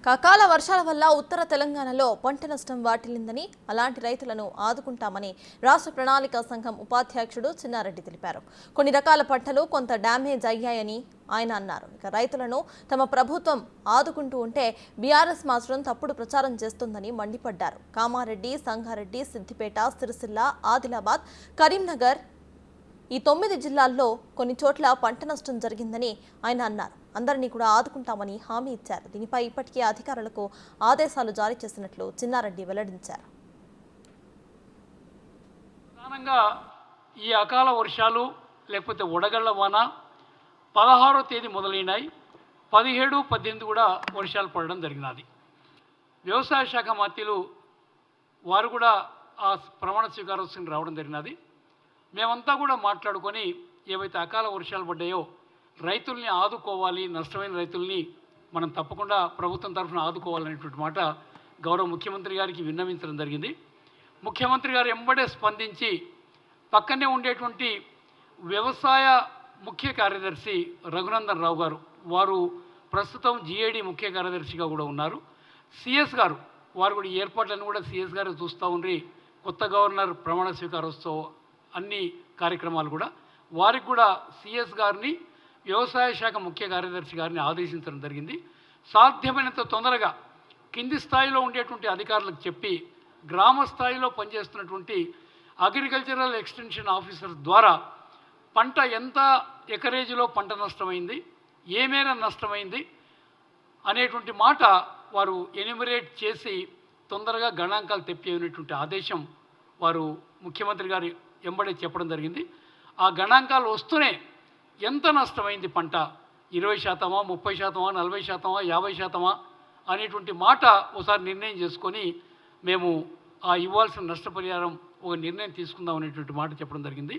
అకాల వర్షాల వల్ల ఉత్తర తెలంగాణలో పంట నష్టం వాటిల్లిందని, అలాంటి రైతులను ఆదుకుంటామని రాష్ట్ర ప్రణాళిక సంఘం ఉపాధ్యక్షుడు చిన్నారెడ్డి తెలిపారు. కొన్ని రకాల పంటలు కొంత డ్యామేజ్ అయ్యాయని ఆయన అన్నారు. ఇక రైతులను తమ ప్రభుత్వం ఆదుకుంటూ ఉంటే బీఆర్ఎస్ మాత్రం తప్పుడు ప్రచారం చేస్తుందని మండిపడ్డారు. కామారెడ్డి, సంగారెడ్డి, సిద్దిపేట, సిరిసిల్ల, ఆదిలాబాద్, కరీంనగర్ ఈ 9 జిల్లాల్లో కొన్ని చోట్ల పంట నష్టం జరిగిందని ఆయన అన్నారు. అందరినీ కూడా ఆదుకుంటామని హామీ ఇచ్చారు. దీనిపై ఇప్పటికే అధికారులకు ఆదేశాలు జారీ చేసినట్లు చిన్నారెడ్డి వెల్లడించారు. ప్రధానంగా ఈ అకాల వర్షాలు లేకపోతే వడగళ్ల వాన 16వ తేదీ మొదలైనాయి. 17, 18 కూడా వర్షాలు పడడం జరిగినది. వ్యవసాయ శాఖ మంత్రులు వారు కూడా ఆ ప్రమాణ స్వీకారోత్సవం రావడం జరిగినది. మేమంతా కూడా మాట్లాడుకొని ఏవైతే అకాల వర్షాలు పడ్డాయో రైతుల్ని ఆదుకోవాలి, నష్టమైన రైతుల్ని మనం తప్పకుండా ప్రభుత్వం తరఫున ఆదుకోవాలనేటువంటి మాట గౌరవ ముఖ్యమంత్రి గారికి విన్నవించడం జరిగింది. ముఖ్యమంత్రి గారు ఎంబడే స్పందించి పక్కనే ఉండేటువంటి వ్యవసాయ ముఖ్య కార్యదర్శి రఘునందన్ రావు గారు, వారు ప్రస్తుతం జిఏడి ముఖ్య కార్యదర్శిగా కూడా ఉన్నారు. సిఎస్ గారు వారు కూడా ఏర్పాట్లను కూడా సిఎస్ గారు చూస్తూ ఉండి కొత్త గవర్నర్ ప్రమాణ స్వీకారోత్సవం అన్ని కార్యక్రమాలు కూడా వారికి కూడా సిఎస్ గారిని వ్యవసాయ శాఖ ముఖ్య కార్యదర్శి గారిని ఆదేశించడం జరిగింది. సాధ్యమైనంత తొందరగా కింది స్థాయిలో ఉండేటువంటి అధికారులకు చెప్పి గ్రామ స్థాయిలో పనిచేస్తున్నటువంటి అగ్రికల్చరల్ ఎక్స్టెన్షన్ ఆఫీసర్ ద్వారా పంట ఎంత ఎకరేజీలో పంట నష్టమైంది, ఏ మేర నష్టమైంది అనేటువంటి మాట వారు ఎన్యూమరేట్ చేసి తొందరగా గణాంకాలు తెప్పేటువంటి ఆదేశం వారు ముఖ్యమంత్రి గారు ఎంబడే చెప్పడం జరిగింది. ఆ గణాంకాలు వస్తూనే ఎంత నష్టమైంది పంట, 20%, 30%, 40%, 50% అనేటువంటి మాట ఒకసారి నిర్ణయం చేసుకొని మేము ఆ ఇవ్వాల్సిన నష్టపరిహారం ఒక నిర్ణయం తీసుకుందాం అనేటువంటి మాట చెప్పడం జరిగింది.